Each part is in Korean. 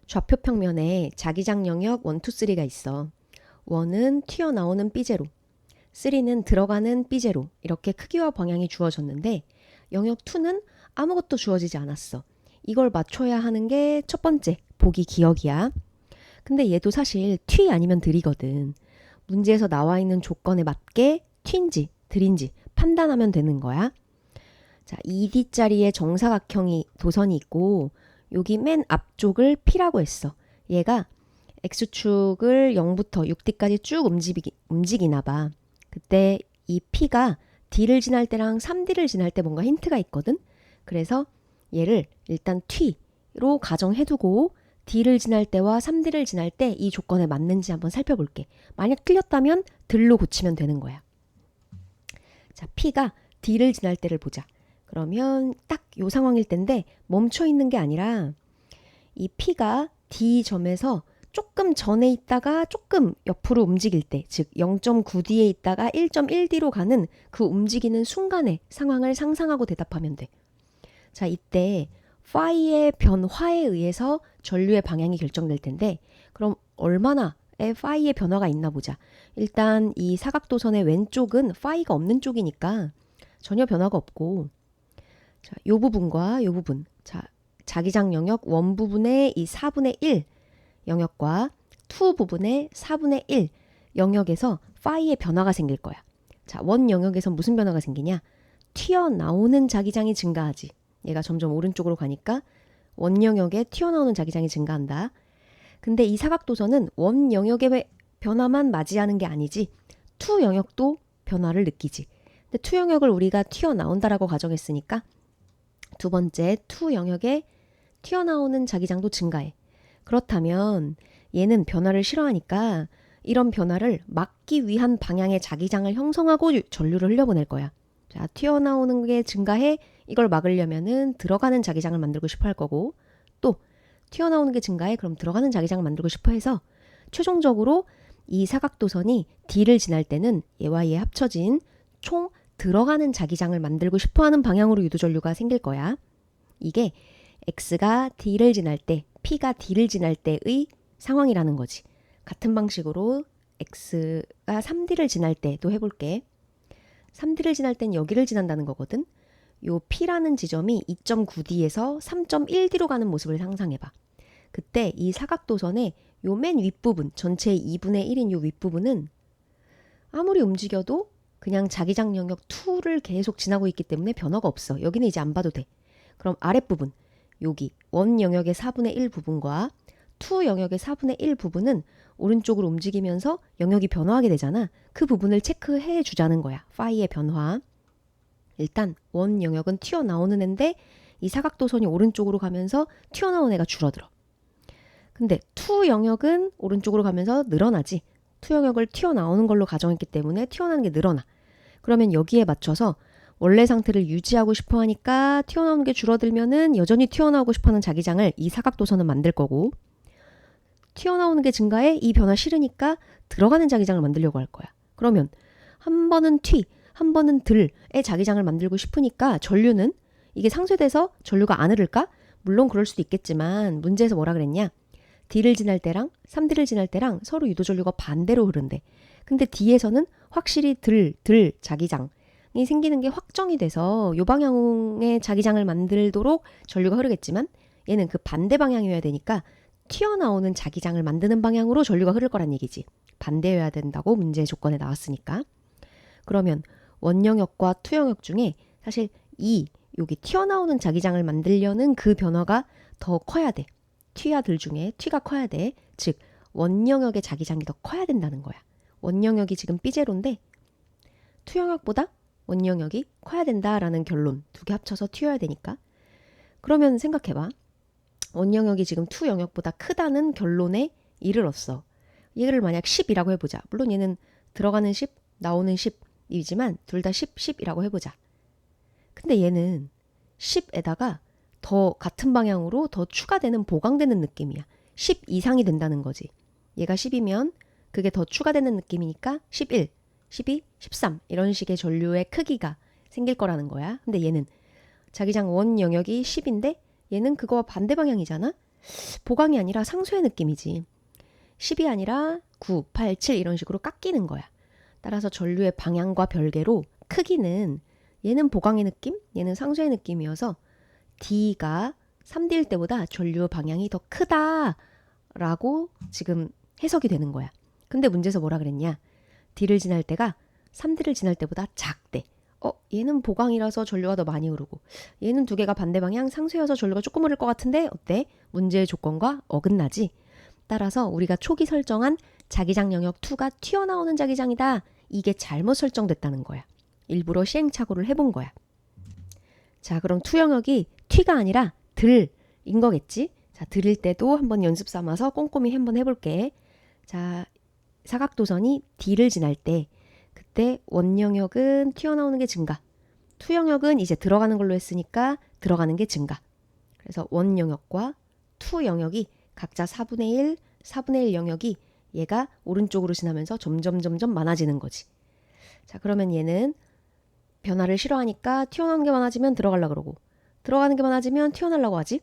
좌표 평면에 자기장 영역 1, 2, 3가 있어. 1은 튀어나오는 삐제로, 3는 들어가는 삐제로 이렇게 크기와 방향이 주어졌는데 영역 2는 아무것도 주어지지 않았어. 이걸 맞춰야 하는 게 첫 번째, 보기 기억이야. 근데 얘도 사실 튀 아니면 들이거든. 문제에서 나와 있는 조건에 맞게 튀인지 들인지 판단하면 되는 거야. 자, 2D짜리의 정사각형이 도선이 있고 여기 맨 앞쪽을 P라고 했어. 얘가 X축을 0부터 6D까지 쭉 움직이나 봐. 그때 이 P가 D를 지날 때랑 3D를 지날 때 뭔가 힌트가 있거든. 그래서 얘를 일단 T로 가정해두고 D를 지날 때와 3D를 지날 때 이 조건에 맞는지 한번 살펴볼게. 만약 틀렸다면 들로 고치면 되는 거야. 자, P가 D를 지날 때를 보자. 그러면 딱 요 상황일 텐데 멈춰 있는 게 아니라 이 P가 D점에서 조금 전에 있다가 조금 옆으로 움직일 때, 즉 0.9D에 있다가 1.1D로 가는 그 움직이는 순간의 상황을 상상하고 대답하면 돼. 자, 이때 파이의 변화에 의해서 전류의 방향이 결정될 텐데 그럼 얼마나의 파이의 변화가 있나 보자. 일단 이 사각도선의 왼쪽은 파이가 없는 쪽이니까 전혀 변화가 없고, 자, 요 부분과 요 부분, 자, 자기장 영역 1 부분의 이 4분의 1 영역과 2 부분의 4분의 1 영역에서 파이의 변화가 생길 거야. 자, 원 영역에서 무슨 변화가 생기냐? 튀어나오는 자기장이 증가하지. 얘가 점점 오른쪽으로 가니까 원 영역에 튀어나오는 자기장이 증가한다. 근데 이 사각도선은 원 영역의 변화만 맞이하는 게 아니지, 투 영역도 변화를 느끼지. 근데 투 영역을 우리가 튀어나온다라고 가정했으니까 두 번째 투 영역에 튀어나오는 자기장도 증가해. 그렇다면 얘는 변화를 싫어하니까 이런 변화를 막기 위한 방향의 자기장을 형성하고 전류를 흘려보낼 거야. 자, 튀어나오는 게 증가해. 이걸 막으려면은 들어가는 자기장을 만들고 싶어 할 거고, 또 튀어나오는 게 증가해. 그럼 들어가는 자기장을 만들고 싶어 해서 최종적으로 이 사각도선이 D를 지날 때는 얘와 얘 합쳐진 총 들어가는 자기장을 만들고 싶어 하는 방향으로 유도전류가 생길 거야. 이게 X가 D를 지날 때, P가 D를 지날 때의 상황이라는 거지. 같은 방식으로 X가 3D를 지날 때도 해볼게. 3D를 지날 땐 여기를 지난다는 거거든. 요 P라는 지점이 2.9D에서 3.1D로 가는 모습을 상상해봐. 그때 이 사각도선의 요 맨 윗부분, 전체의 2분의 1인 요 윗부분은 아무리 움직여도 그냥 자기장 영역 2를 계속 지나고 있기 때문에 변화가 없어. 여기는 이제 안 봐도 돼. 그럼 아랫부분, 여기 원 영역의 4분의 1 부분과 2 영역의 4분의 1 부분은 오른쪽으로 움직이면서 영역이 변화하게 되잖아. 그 부분을 체크해 주자는 거야. 파이의 변화. 일단 원 영역은 튀어나오는 애인데 이 사각도선이 오른쪽으로 가면서 튀어나온 애가 줄어들어. 근데 투 영역은 오른쪽으로 가면서 늘어나지. 투 영역을 튀어나오는 걸로 가정했기 때문에 튀어나오는 게 늘어나. 그러면 여기에 맞춰서 원래 상태를 유지하고 싶어 하니까 튀어나오는 게 줄어들면은 여전히 튀어나오고 싶어 하는 자기장을 이 사각도선은 만들 거고, 튀어나오는 게 증가해. 이 변화 싫으니까 들어가는 자기장을 만들려고 할 거야. 그러면 한 번은 한 번은 들의 자기장을 만들고 싶으니까 전류는 이게 상쇄돼서 전류가 안 흐를까? 물론 그럴 수도 있겠지만 문제에서 뭐라 그랬냐? D를 지날 때랑 3D를 지날 때랑 서로 유도전류가 반대로 흐른대. 근데 D에서는 확실히 들 자기장이 생기는 게 확정이 돼서 요 방향의 자기장을 만들도록 전류가 흐르겠지만 얘는 그 반대 방향이어야 되니까 튀어나오는 자기장을 만드는 방향으로 전류가 흐를 거란 얘기지. 반대여야 된다고 문제 조건에 나왔으니까. 그러면 원영역과 투영역 중에 사실 여기 튀어나오는 자기장을 만들려는 그 변화가 더 커야 돼. T와 들 중에 T가 커야 돼. 즉 원영역의 자기장이 더 커야 된다는 거야. 원영역이 지금 B제로인데 투영역보다 원영역이 커야 된다라는 결론. 두 개 합쳐서 튀어야 되니까. 그러면 생각해봐. 원영역이 지금 투영역보다 크다는 결론에 이르렀어. 얘를 만약 10이라고 해보자. 물론 얘는 들어가는 10, 나오는 10이지만 둘 다 10, 10이라고 해보자. 근데 얘는 10에다가 더 같은 방향으로 더 추가되는 보강되는 느낌이야. 10 이상이 된다는 거지. 얘가 10이면 그게 더 추가되는 느낌이니까 11, 12, 13 이런 식의 전류의 크기가 생길 거라는 거야. 근데 얘는 자기장 원 영역이 10인데 얘는 그거와 반대 방향이잖아. 보강이 아니라 상쇄의 느낌이지. 10이 아니라 9, 8, 7 이런 식으로 깎이는 거야. 따라서 전류의 방향과 별개로 크기는 얘는 보강의 느낌, 얘는 상쇄의 느낌이어서 D가 3D일 때보다 전류 방향이 더 크다라고 지금 해석이 되는 거야. 근데 문제에서 뭐라 그랬냐? D를 지날 때가 3D를 지날 때보다 작대. 얘는 보강이라서 전류가 더 많이 흐르고 얘는 두 개가 반대 방향 상쇄여서 전류가 조금 흐를 것 같은데 어때? 문제의 조건과 어긋나지? 따라서 우리가 초기 설정한 자기장 영역 2가 튀어나오는 자기장이다. 이게 잘못 설정됐다는 거야. 일부러 시행착오를 해본 거야. 자, 그럼 투 영역이 튀가 아니라 들인 거겠지? 자, 들일 때도 한번 연습 삼아서 꼼꼼히 한번 해볼게. 자, 사각도선이 D를 지날 때 그때 원 영역은 튀어나오는 게 증가. 투 영역은 이제 들어가는 걸로 했으니까 들어가는 게 증가. 그래서 원 영역과 투 영역이 각자 4분의 1, 4분의 1 영역이 얘가 오른쪽으로 지나면서 점점 많아지는 거지. 자, 그러면 얘는 변화를 싫어하니까 튀어나오는 게 많아지면 들어가려고 그러고 들어가는 게 많아지면 튀어나오려고 하지.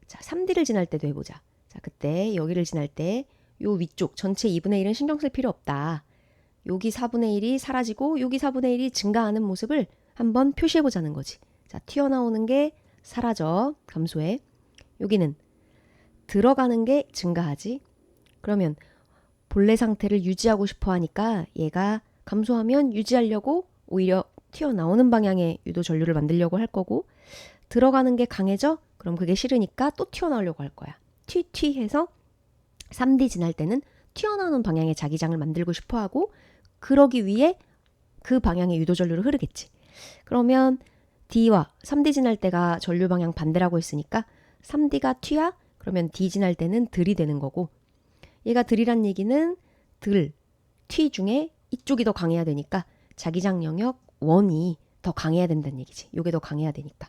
자, 3D를 지날 때도 해보자. 자, 그때 여기를 지날 때 요 위쪽 전체 2분의 1은 신경 쓸 필요 없다. 여기 4분의 1이 사라지고 여기 4분의 1이 증가하는 모습을 한번 표시해보자는 거지. 자, 튀어나오는 게 사라져. 감소해. 여기는 들어가는 게 증가하지. 그러면 본래 상태를 유지하고 싶어 하니까 얘가 감소하면 유지하려고 오히려 튀어나오는 방향의 유도 전류를 만들려고 할 거고 들어가는 게 강해져? 그럼 그게 싫으니까 또 튀어나오려고 할 거야. 튀 해서 3D 지날 때는 튀어나오는 방향의 자기장을 만들고 싶어 하고 그러기 위해 그 방향의 유도 전류를 흐르겠지. 그러면 D와 3D 지날 때가 전류 방향 반대라고 했으니까 3D가 튀야? 그러면 D 지날 때는 들이 되는 거고 얘가 들이란 얘기는 튀 중에 이쪽이 더 강해야 되니까 자기장 영역 1이 더 강해야 된다는 얘기지. 요게 더 강해야 되니까.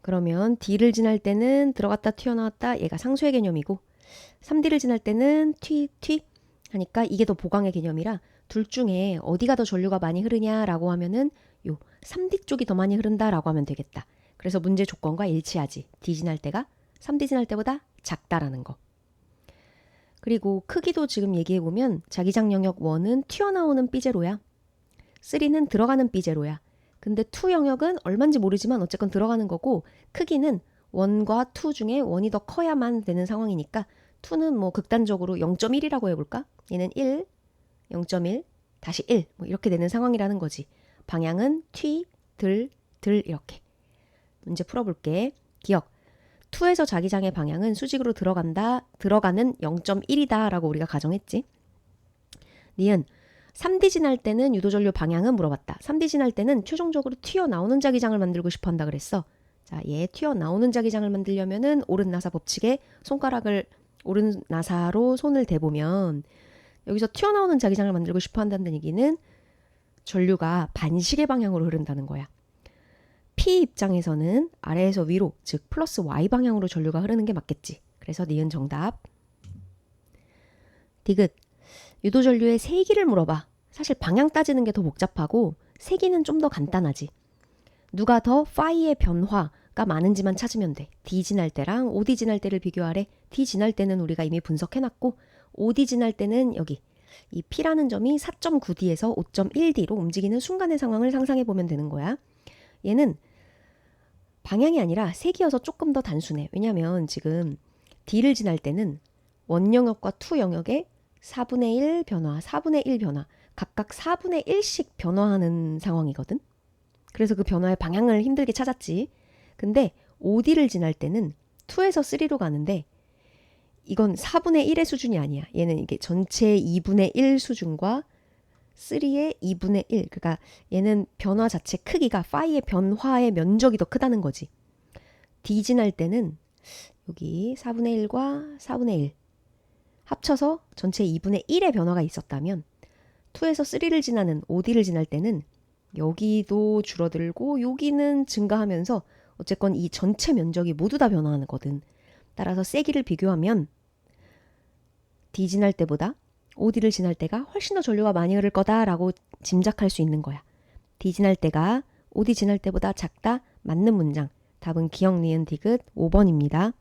그러면 D를 지날 때는 들어갔다 튀어나왔다 얘가 상쇄의 개념이고 3D를 지날 때는 튀 하니까 이게 더 보강의 개념이라 둘 중에 어디가 더 전류가 많이 흐르냐라고 하면은 요 3D 쪽이 더 많이 흐른다라고 하면 되겠다. 그래서 문제 조건과 일치하지. D 지날 때가 3D 지날 때보다 작다라는 거. 그리고 크기도 지금 얘기해보면 자기장 영역 1은 튀어나오는 삐제로야. 3는 들어가는 삐제로야. 근데 2 영역은 얼마인지 모르지만 어쨌건 들어가는 거고 크기는 1과 2 중에 1이 더 커야만 되는 상황이니까 2는 뭐 극단적으로 0.1이라고 해볼까? 얘는 1, 0.1, 다시 1 뭐 이렇게 되는 상황이라는 거지. 방향은 들 이렇게. 문제 풀어볼게. 기억. 2에서 자기장의 방향은 수직으로 들어가는 0.1이다 라고 우리가 가정했지. 니은 3D 지날 때는 유도전류 방향은 물어봤다. 3D 지날 때는 최종적으로 튀어나오는 자기장을 만들고 싶어 한다 그랬어. 자, 얘 튀어나오는 자기장을 만들려면은 오른 나사 법칙에 오른 나사로 손을 대보면 여기서 튀어나오는 자기장을 만들고 싶어 한다는 얘기는 전류가 반시계 방향으로 흐른다는 거야. P 입장에서는 아래에서 위로, 즉 플러스 Y 방향으로 전류가 흐르는 게 맞겠지. 그래서 니은 정답. 디귿. 유도전류의 세기를 물어봐. 사실 방향 따지는 게 더 복잡하고 세기는 좀 더 간단하지. 누가 더 파이의 변화가 많은지만 찾으면 돼. D 지날 때랑 OD 지날 때를 비교하래. D 지날 때는 우리가 이미 분석해놨고 OD 지날 때는 여기 이 P라는 점이 4.9D에서 5.1D로 움직이는 순간의 상황을 상상해보면 되는 거야. 얘는 방향이 아니라 색이어서 조금 더 단순해. 왜냐면 지금 D를 지날 때는 원 영역과 투 영역의 4분의 1 변화, 4분의 1 변화, 각각 4분의 1씩 변화하는 상황이거든. 그래서 그 변화의 방향을 힘들게 찾았지. 근데 OD를 지날 때는 2에서 3로 가는데 이건 4분의 1의 수준이 아니야. 얘는 이게 전체 2분의 1 수준과 3의 2분의 1. 그러니까 얘는 변화 자체 크기가 파이의 변화의 면적이 더 크다는 거지. D 지날 때는 여기 4분의 1과 4분의 1 합쳐서 전체 2분의 1의 변화가 있었다면 2에서 3를 지나는 OD를 지날 때는 여기도 줄어들고 여기는 증가하면서 어쨌건 이 전체 면적이 모두 다 변화하는 거든. 따라서 세기를 비교하면 D 지날 때보다 OD를 지날 때가 훨씬 더 전류가 많이 흐를 거다라고 짐작할 수 있는 거야. D 지날 때가 OD 지날 때보다 작다 맞는 문장. 답은 기억 니은 디귿 5번입니다.